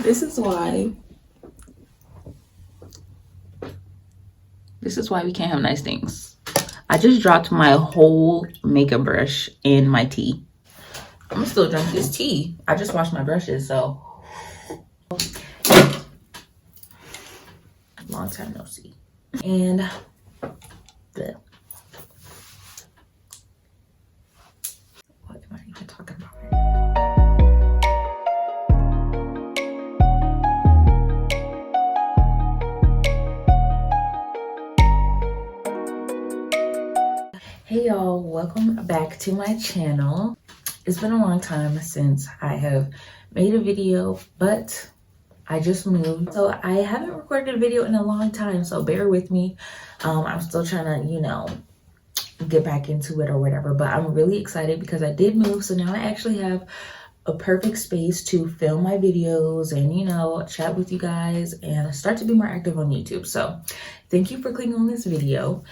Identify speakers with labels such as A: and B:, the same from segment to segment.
A: This is why we can't have nice things. I just dropped my whole makeup brush in my tea. I'm gonna still drink this tea. I just washed my brushes, so long time no see. And the what am I even talking about? Hey y'all, welcome back to my channel. It's been a long time since I have made a video, but I just moved, so I haven't recorded a video in a long time, so bear with me. I'm still trying to, get back into it or whatever, but I'm really excited because I did move, so now I actually have a perfect space to film my videos and, chat with you guys and start to be more active on YouTube. So thank you for clicking on this video.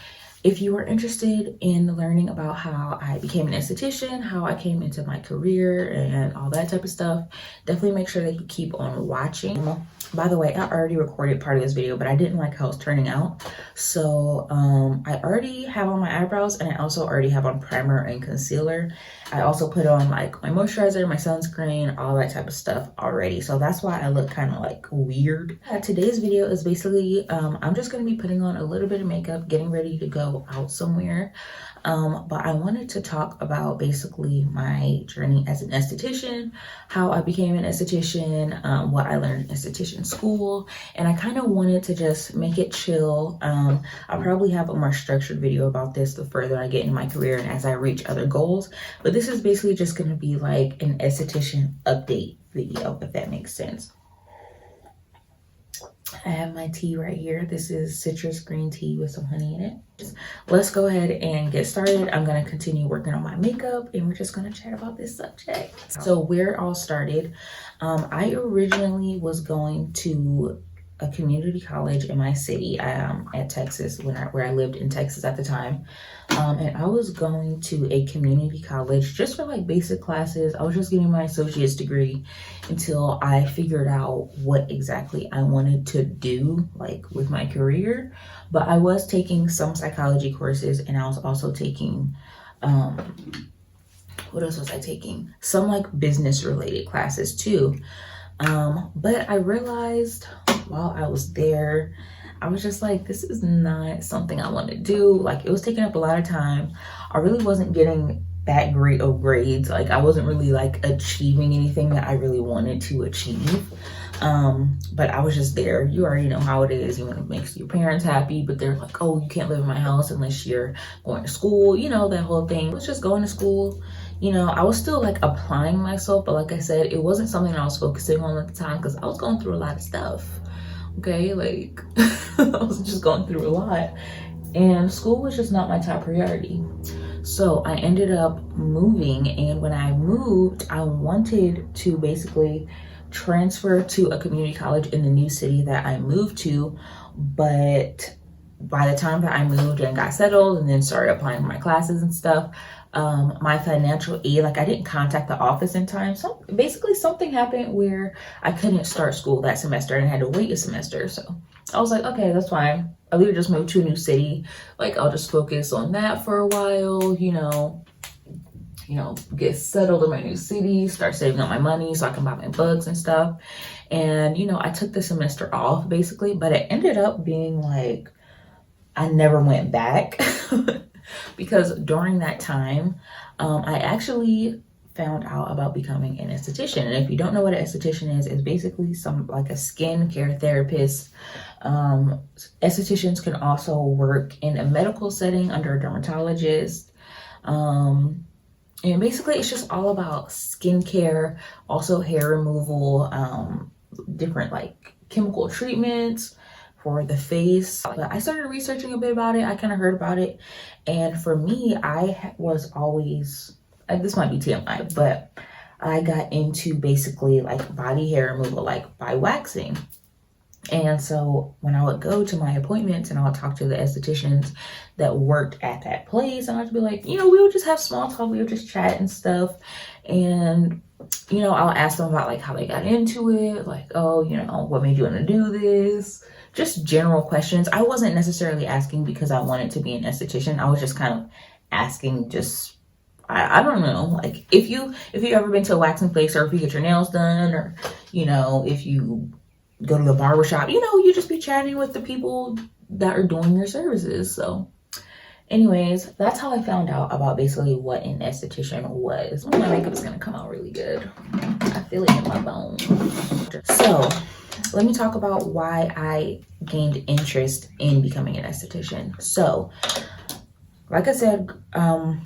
A: If you are interested in learning about how I became an esthetician, how I came into my career and all that type of stuff, definitely make sure that you keep on watching. By the way, I already recorded part of this video, but I didn't like how it's turning out. So I already have on my eyebrows, and I also already have on primer and concealer. I also put on like my moisturizer, my sunscreen, all that type of stuff already. So that's why I look kind of like weird. Today's video is basically, I'm just going to be putting on a little bit of makeup, getting ready to go out somewhere. But I wanted to talk about basically my journey as an esthetician, how I became an esthetician, what I learned in esthetician school, and I kind of wanted to just make it chill. I'll probably have a more structured video about this the further I get in my career and as I reach other goals, but this is basically just going to be like an esthetician update video, if that makes sense. I have my tea right here. This is citrus green tea with some honey in it. Let's go ahead and get started. I'm going to continue working on my makeup and we're just going to chat about this subject. So where it all started, I originally was going to a community college in my city at Texas where I lived in Texas at the time. And I was going to a community college just for like basic classes. I was just getting my associate's degree until I figured out what exactly I wanted to do like with my career. But I was taking some psychology courses and I was also taking, what else was I taking? Some like business related classes too. But I realized while I was there, I was just like, this is not something I want to do. Like, it was taking up a lot of time. I really wasn't getting that great of grades. Like, I wasn't really like achieving anything that I really wanted to achieve. But I was just there. You already know how it is. It makes your parents happy, but they're like, oh, you can't live in my house unless you're going to school, that whole thing. I was just going to school. I was still like applying myself, but like I said, it wasn't something I was focusing on at the time because I was going through a lot of stuff. Okay, like I was just going through a lot and school was just not my top priority. So I ended up moving, and when I moved, I wanted to basically transfer to a community college in the new city that I moved to, but by the time that I moved and got settled and then started applying for my classes and stuff, my financial aid, like I didn't contact the office in time. So basically something happened where I couldn't start school that semester and I had to wait a semester. So I was like, okay, that's fine. I'll either just move to a new city. Like I'll just focus on that for a while, get settled in my new city, start saving up my money so I can buy my books and stuff. And, I took the semester off basically, but it ended up being like, I never went back. Because during that time, I actually found out about becoming an esthetician. And if you don't know what an esthetician is, it's basically like a skin care therapist. Estheticians can also work in a medical setting under a dermatologist. And basically it's just all about skincare, also hair removal, different like chemical treatments for the face. But I started researching a bit about it. I kind of heard about it. And for me, I was always, this might be TMI, but I got into basically like body hair removal, like by waxing. And so when I would go to my appointments and I would talk to the estheticians that worked at that place, and I'd be like, we would just have small talk, we would just chat and stuff. And you know, I'll ask them about like how they got into it, like, oh, you know, what made you want to do this? Just general questions. I wasn't necessarily asking because I wanted to be an esthetician. I was just kind of asking just I don't know, like if you ever been to a waxing place, or if you get your nails done, or you know, if you go to the barber shop, you know, you just be chatting with the people that are doing your services. So anyways, that's how I found out about basically what an esthetician was. Oh, my makeup is gonna come out really good. I feel it in my bones. So let me talk about why I gained interest in becoming an esthetician. So like I said,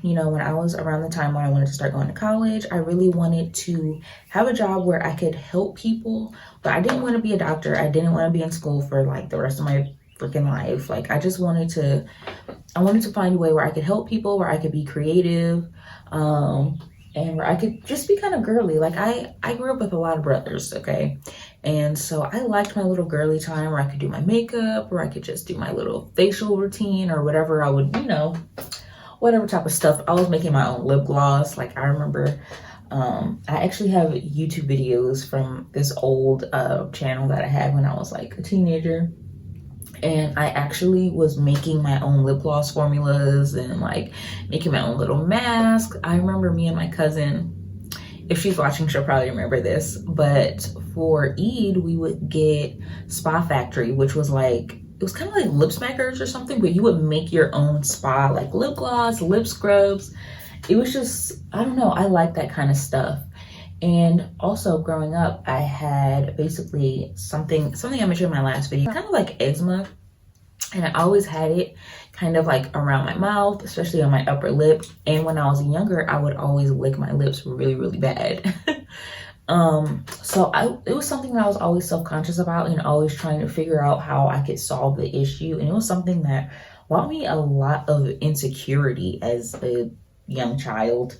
A: you know, when I was around the time when I wanted to start going to college, I really wanted to have a job where I could help people, but I didn't want to be a doctor. I didn't want to be in school for like the rest of my freaking life. Like I wanted to find a way where I could help people, where I could be creative, and where I could just be kind of girly. Like I grew up with a lot of brothers, okay? And so I liked my little girly time where I could do my makeup, or I could just do my little facial routine, or whatever I would, you know, whatever type of stuff. I was making my own lip gloss. Like I remember, I actually have YouTube videos from this old channel that I had when I was like a teenager. And I actually was making my own lip gloss formulas and like making my own little mask. I remember me and my cousin, if she's watching, she'll probably remember this, but for Eid, we would get Spa Factory, which was like, it was kind of like lip smackers or something, but you would make your own spa, like lip gloss, lip scrubs. It was just, I don't know, I like that kind of stuff. And also growing up, I had basically something I mentioned in my last video, kind of like eczema. And I always had it kind of like around my mouth, especially on my upper lip. And when I was younger, I would always lick my lips really, really bad. It was something that I was always self-conscious about, and always trying to figure out how I could solve the issue. And it was something that brought me a lot of insecurity as a young child.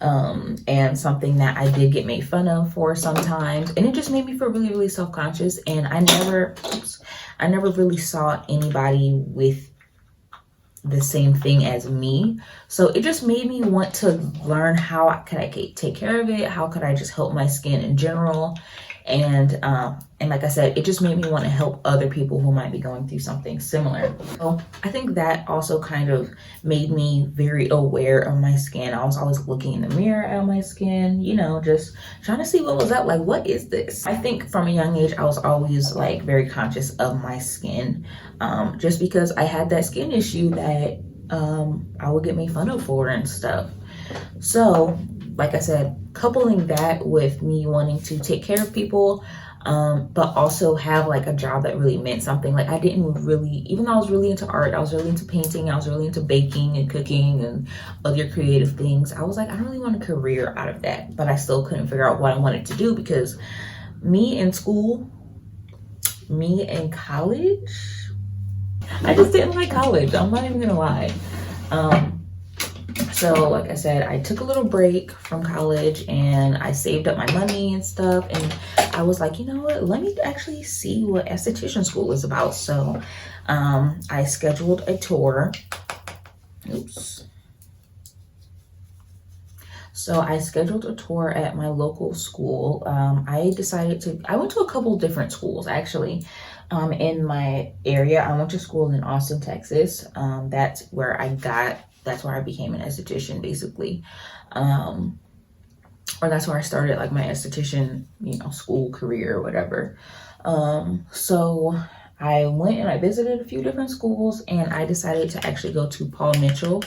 A: And something that I did get made fun of for sometimes, and it just made me feel really, really self-conscious. And I never really saw anybody with the same thing as me. So it just made me want to learn how could I take care of it, how could I just help my skin in general. And like I said, it just made me want to help other people who might be going through something similar. So I think that also kind of made me very aware of my skin. I was always looking in the mirror at my skin, you know, just trying to see what was up, like, what is this? I think from a young age, I was always like very conscious of my skin, just because I had that skin issue that I would get made fun of for and stuff. So like I said, coupling that with me wanting to take care of people, but also have like a job that really meant something. Like I didn't really, even though I was really into art, I was really into painting, I was really into baking and cooking and other creative things, I was like, I don't really want a career out of that. But I still couldn't figure out what I wanted to do, because me in college, I just didn't like college. I'm not even gonna lie. So like I said, I took a little break from college and I saved up my money and stuff. And I was like, you know what, let me actually see what esthetician school is about. So I scheduled a tour. So I scheduled a tour at my local school. I went to a couple different schools actually. In my area, I went to school in Austin, Texas. That's where I became an esthetician, basically. Or that's where I started like my esthetician, you know, school career or whatever. So I went and I visited a few different schools, and I decided to actually go to Paul Mitchell.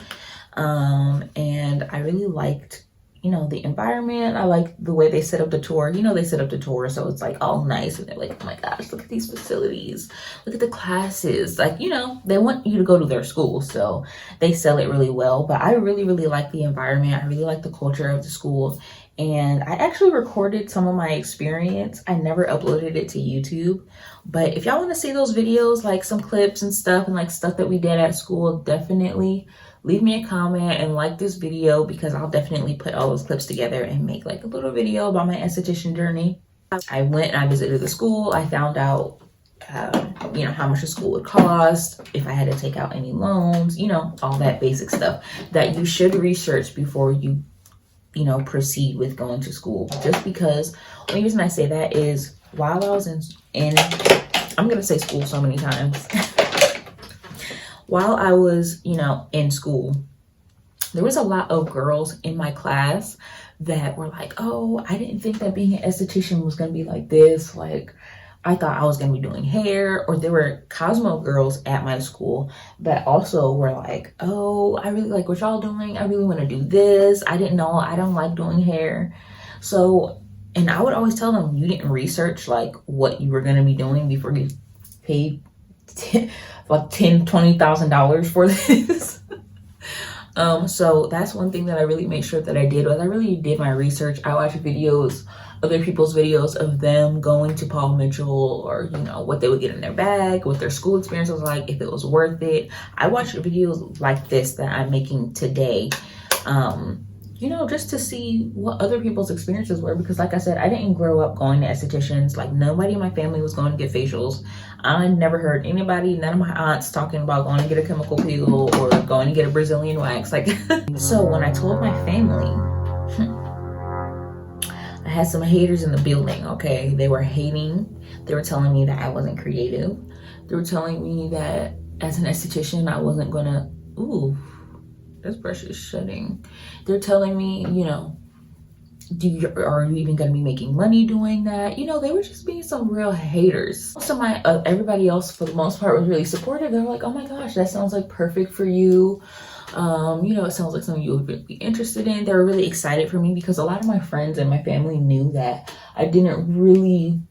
A: And I really liked, you know, the environment. I like the way they set up the tour. You know, they set up the tour so it's like all nice, and they're like, oh my gosh, look at these facilities, look at the classes. Like, you know, they want you to go to their school, so they sell it really well. But I really, really like the environment. I really like the culture of the school. And I actually recorded some of my experience. I never uploaded it to YouTube, but if y'all want to see those videos, like some clips and stuff, and like stuff that we did at school, definitely leave me a comment and like this video, because I'll definitely put all those clips together and make like a little video about my esthetician journey. I went and I visited the school. I found out, you know, how much the school would cost, if I had to take out any loans, you know, all that basic stuff that you should research before you you know, proceed with going to school. Just because, the only reason I say that is while I was in I'm gonna say school so many times. While I was, you know, in school, there was a lot of girls in my class that were like, oh, I didn't think that being an esthetician was gonna be like this. Like, I thought I was gonna be doing hair. Or there were Cosmo girls at my school that also were like, oh, I really like what y'all doing. I really wanna do this. I didn't know, I don't like doing hair. So, and I would always tell them, you didn't research like what you were gonna be doing before you paid like $20,000 for this. So that's one thing that I really made sure that I did, was I really did my research. I watched videos, other people's videos of them going to Paul Mitchell, or, you know, what they would get in their bag, what their school experience was like, if it was worth it. I watched videos like this that I'm making today, you know, just to see what other people's experiences were, because like I said, I didn't grow up going to estheticians. Like, nobody in my family was going to get facials. I never heard anybody, none of my aunts talking about going to get a chemical peel or going to get a Brazilian wax. Like, so when I told my family, I had some haters in the building, okay? They were hating. They were telling me that I wasn't creative. They were telling me that as an esthetician, I wasn't gonna, ooh, this brush is shedding. They're telling me, you know, are you even gonna be making money doing that? You know, they were just being some real haters. Most of my, everybody else for the most part was really supportive. They were like, oh my gosh, that sounds like perfect for you. You know, it sounds like something you would be interested in. They were really excited for me, because a lot of my friends and my family knew that I didn't really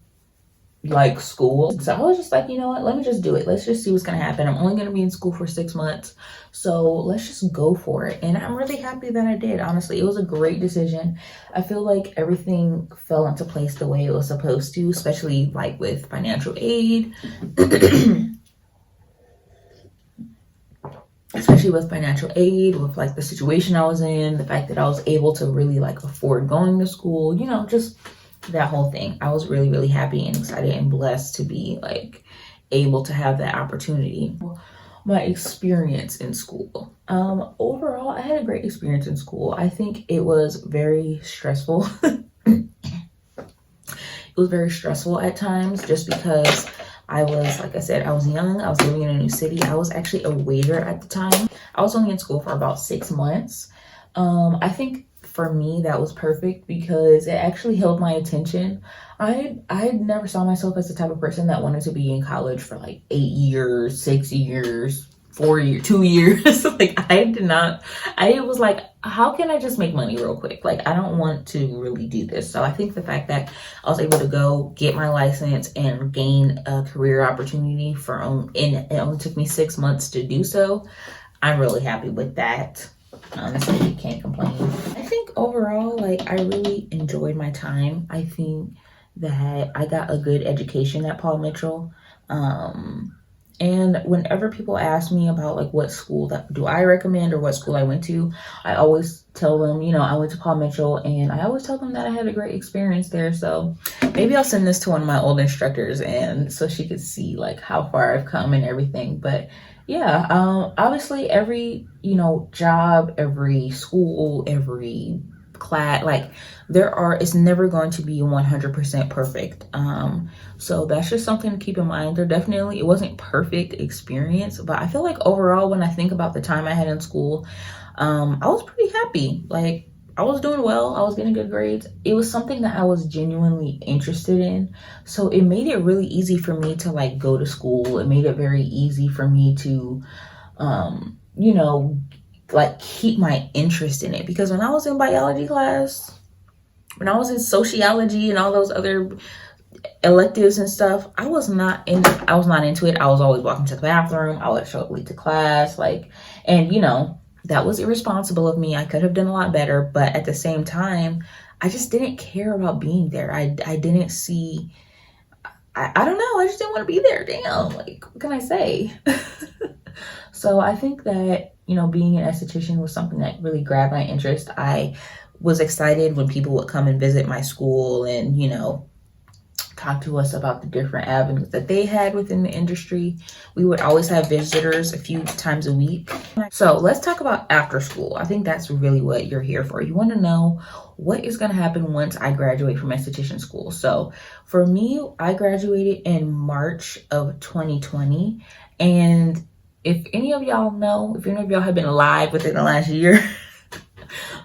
A: like school. So I was just like, you know what, let me just do it. Let's just see what's gonna happen. I'm only gonna be in school for 6 months, so let's just go for it. And I'm really happy that I did. Honestly, it was a great decision. I feel like everything fell into place the way it was supposed to, especially like with financial aid. Especially with financial aid, with like the situation I was in, the fact that I was able to really like afford going to school, you know, just that whole thing. I was really, really happy and excited and blessed to be like able to have that opportunity. My experience in school. Overall, I had a great experience in school. I think it was very stressful. It was very stressful at times, just because I was, like I said, I was young. I was living in a new city. I was actually a waiter at the time. I was only in school for about 6 months. I think for me, that was perfect, because it actually held my attention. I never saw myself as the type of person that wanted to be in college for like 8 years, 6 years, 4 years, 2 years. Like, I was like, how can I just make money real quick? Like, I don't want to really do this. So I think the fact that I was able to go get my license and gain a career opportunity and it only took me 6 months to do so, I'm really happy with that. Honestly, you can't complain. I think overall, like, I really enjoyed my time. I think that I got a good education at Paul Mitchell. And whenever people ask me about like what school that do I recommend or what school I went to, I always tell them, you know, I went to Paul Mitchell, and I always tell them that I had a great experience there. So maybe I'll send this to one of my old instructors, and so she could see like how far I've come and everything. But yeah, obviously every, you know, job, every school, every class, like it's never going to be 100% perfect. So that's just something to keep in mind. It wasn't perfect experience, but I feel like overall, when I think about the time I had in school, I was pretty happy. Like, I was doing well. I was getting good grades. It was something that I was genuinely interested in. So it made it really easy for me to like go to school. It made it very easy for me to, you know, like keep my interest in it. Because when I was in biology class, when I was in sociology and all those other electives and stuff, I was not into it. I was always walking to the bathroom. I would show up late to class, like, and you know, that was irresponsible of me. I could have done a lot better, but at the same time, I just didn't care about being there. I didn't see, I don't know, I just didn't want to be there. Damn, like, what can I say? So I think that, you know, being an esthetician was something that really grabbed my interest. I was excited when people would come and visit my school and, you know, talk to us about the different avenues that they had within the industry. We would always have visitors a few times a week. So let's talk about after school. I think that's really what you're here for. You want to know what is going to happen once I graduate from esthetician school. So for me, I graduated in March of 2020. And if any of y'all know, if any of y'all have been alive within the last year,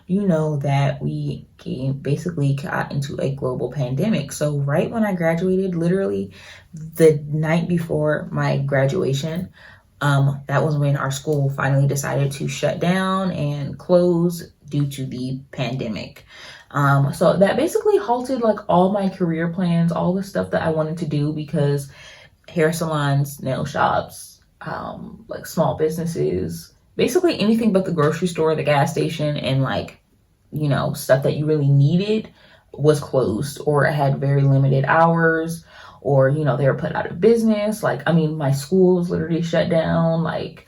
A: you know that we basically got into a global pandemic. So right when I graduated, literally the night before my graduation, that was when our school finally decided to shut down and close due to the pandemic. So that basically halted like all my career plans, all the stuff that I wanted to do, because hair salons, nail shops, like small businesses, basically anything but the grocery store, the gas station, and like, you know, stuff that you really needed was closed or had very limited hours, or, you know, they were put out of business. Like, I mean, my school was literally shut down. Like,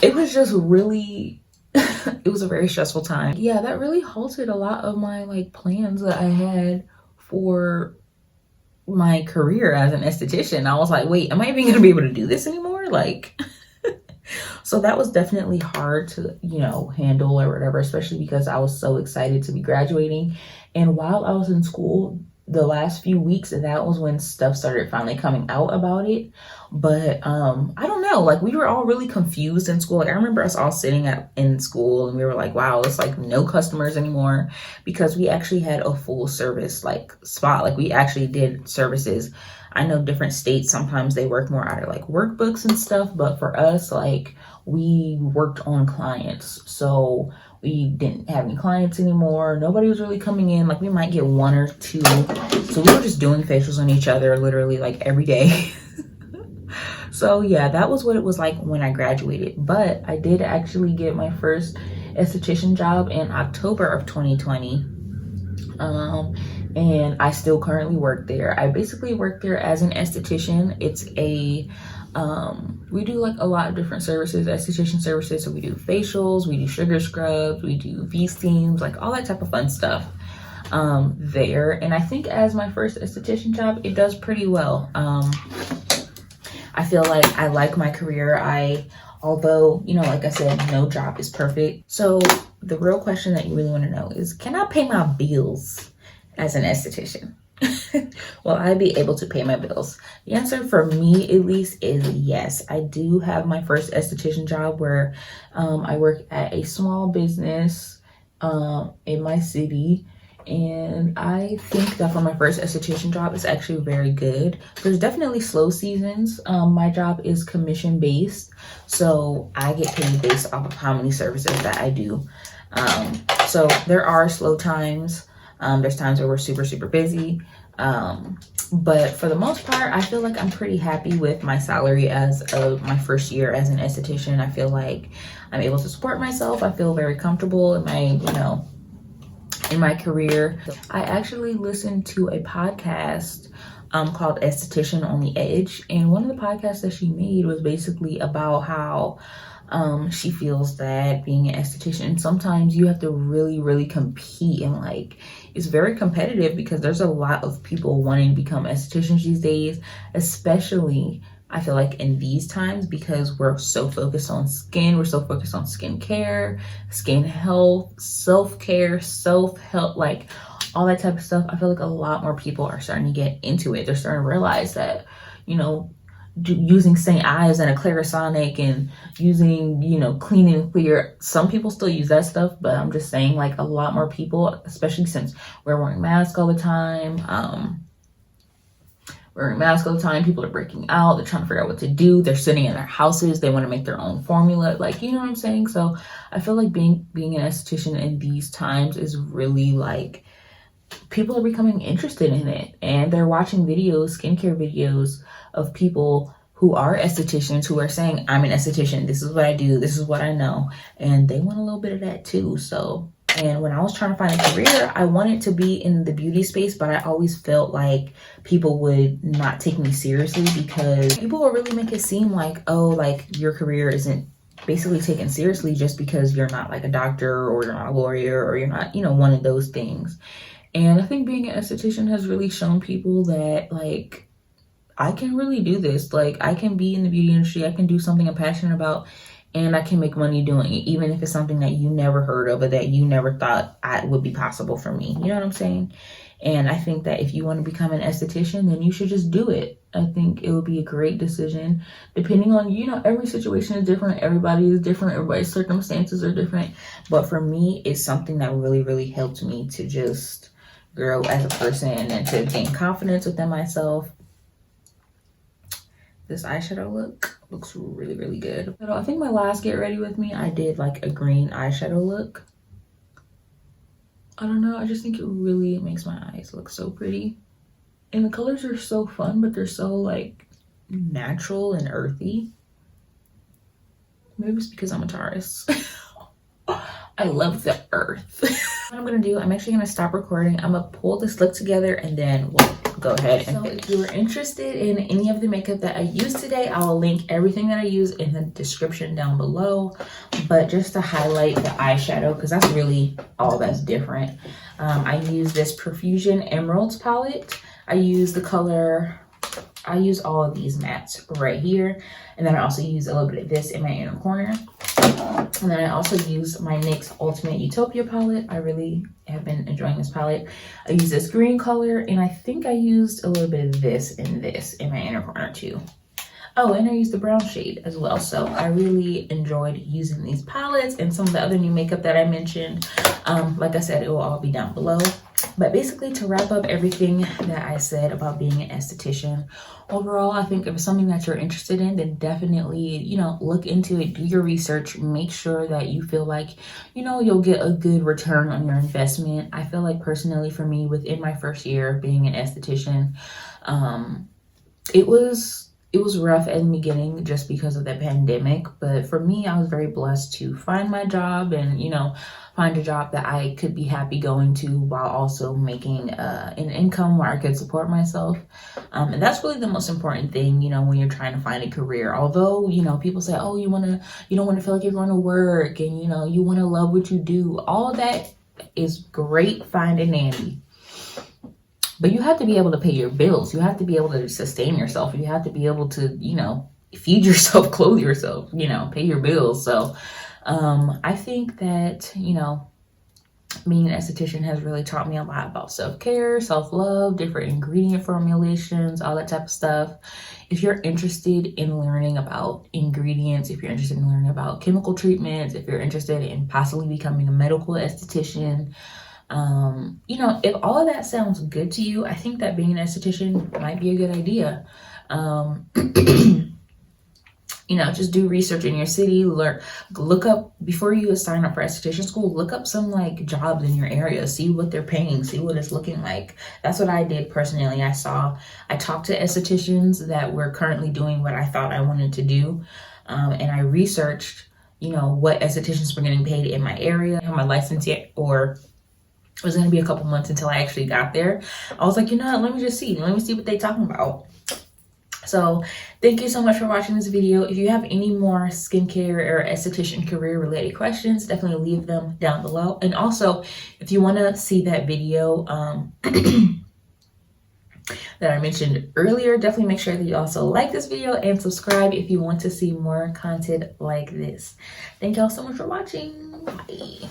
A: it was just really, it was a very stressful time. Yeah, that really halted a lot of my like plans that I had for my career as an esthetician. I was like, wait, am I even gonna be able to do this anymore? Like, so that was definitely hard to, you know, handle or whatever, especially because I was so excited to be graduating. And while I was in school, the last few weeks, that was when stuff started finally coming out about it. But I don't know, like we were all really confused in school. Like I remember us all sitting in school and we were like, wow, it's like no customers anymore, because we actually had a full service like spot. Like we actually did services. I know different states, sometimes they work more out of like workbooks and stuff, but for us, like we worked on clients. So we didn't have any clients anymore. Nobody was really coming in. Like we might get one or two. So we were just doing facials on each other literally like every day. So yeah, that was what it was like when I graduated. But I did actually get my first esthetician job in October of 2020. And I still currently work there. I basically work there as an esthetician. It's a, we do like a lot of different services, esthetician services. So we do facials, we do sugar scrubs, we do V-steams, like all that type of fun stuff there. And I think as my first esthetician job, it does pretty well. I feel like I like my career. Although, you know, like I said, no job is perfect. So the real question that you really want to know is, can I pay my bills as an esthetician? Will I be able to pay my bills? The answer for me, at least, is yes. I do have my first esthetician job where I work at a small business in my city. And I think that for my first esthetician job, it's actually very good. There's definitely slow seasons. My job is commission based, so I get paid based off of how many services that I do. So there are slow times. There's times where we're super, super busy. But for the most part, I feel like I'm pretty happy with my salary as of my first year as an esthetician. I feel like I'm able to support myself. I feel very comfortable in my, you know, in my career. I actually listened to a podcast called Esthetician on the Edge, and one of the podcasts that she made was basically about how she feels that being an esthetician, sometimes you have to really compete, and like it's very competitive because there's a lot of people wanting to become estheticians these days, especially I feel like in these times, because we're so focused on skin, we're so focused on skincare, skin health, self-care, self-help, like all that type of stuff. I feel like a lot more people are starting to get into it. They're starting to realize that, you know, using St. Ives and a Clarisonic and using, you know, Clean and Clear, some people still use that stuff, but I'm just saying like a lot more people, especially since we're wearing masks all the time, people are breaking out, they're trying to figure out what to do, they're sitting in their houses, they want to make their own formula, like, you know what I'm saying? So I feel like being an esthetician in these times is really like, people are becoming interested in it, and they're watching videos, skincare videos of people who are estheticians who are saying, I'm an esthetician, this is what I do, this is what I know, and they want a little bit of that too. So, and when I was trying to find a career, I wanted to be in the beauty space, but I always felt like people would not take me seriously because people will really make it seem like, oh, like your career isn't basically taken seriously just because you're not like a doctor or you're not a lawyer or you're not, you know, one of those things. And I think being an esthetician has really shown people that, like, I can really do this. Like, I can be in the beauty industry, I can do something I'm passionate about, and I can make money doing it, even if it's something that you never heard of or that you never thought would be possible for me. You know what I'm saying? And I think that if you want to become an esthetician, then you should just do it. I think it would be a great decision, depending on, you know, every situation is different. Everybody is different. Everybody's circumstances are different. But for me, it's something that really, really helped me to just grow as a person and to gain confidence within myself. This eyeshadow look looks really, really good. So I think my last get ready with me, I did like a green eyeshadow look. I don't know, I just think it really makes my eyes look so pretty. And the colors are so fun, but they're so like natural and earthy. Maybe it's because I'm a Taurus. I love the earth. What I'm gonna do, I'm actually gonna stop recording. I'm gonna pull this look together and then we'll go ahead. So if you are interested in any of the makeup that I used today, I'll link everything that I use in the description down below. But just to highlight the eyeshadow, because that's really all that's different. I use this Profusion Emeralds palette. I use all of these mattes right here. And then I also use a little bit of this in my inner corner. And then I also use my NYX Ultimate Utopia palette. I really have been enjoying this palette. I use this green color, and I think I used a little bit of this in my inner corner too. Oh, and I used the brown shade as well. So I really enjoyed using these palettes and some of the other new makeup that I mentioned. Like I said, it will all be down below. But basically, to wrap up everything that I said about being an esthetician, overall, I think if it's something that you're interested in, then definitely, you know, look into it, do your research, make sure that you feel like, you know, you'll get a good return on your investment. I feel like personally for me, within my first year being an esthetician, it was rough at the beginning just because of the pandemic. But for me, I was very blessed to find my job and, you know, find a job that I could be happy going to while also making an income where I could support myself. And that's really the most important thing, you know, when you're trying to find a career. Although, you know, people say, oh, you don't want to feel like you're going to work and, you know, you want to love what you do. All of that is great, fine and dandy. But you have to be able to pay your bills. You have to be able to sustain yourself. You have to be able to, you know, feed yourself, clothe yourself, you know, pay your bills. So I think that, you know, being an esthetician has really taught me a lot about self-care, self-love, different ingredient formulations, all that type of stuff. If you're interested in learning about ingredients, if you're interested in learning about chemical treatments, if you're interested in possibly becoming a medical esthetician, you know, if all of that sounds good to you, I think that being an esthetician might be a good idea. You know, just do research in your city, look up, before you sign up for esthetician school, look up some like jobs in your area, see what they're paying, see what it's looking like. That's what I did personally. I talked to estheticians that were currently doing what I thought I wanted to do. And I researched, you know, what estheticians were getting paid in my area. I don't have my license yet, or it was going to be a couple months until I actually got there. I was like, you know what, let me see what they're talking about. So thank you so much for watching this video. If you have any more skincare or esthetician career related questions, definitely leave them down below. And also, if you want to see that video that I mentioned earlier, definitely make sure that you also like this video and subscribe if you want to see more content like this. Thank y'all so much for watching. Bye.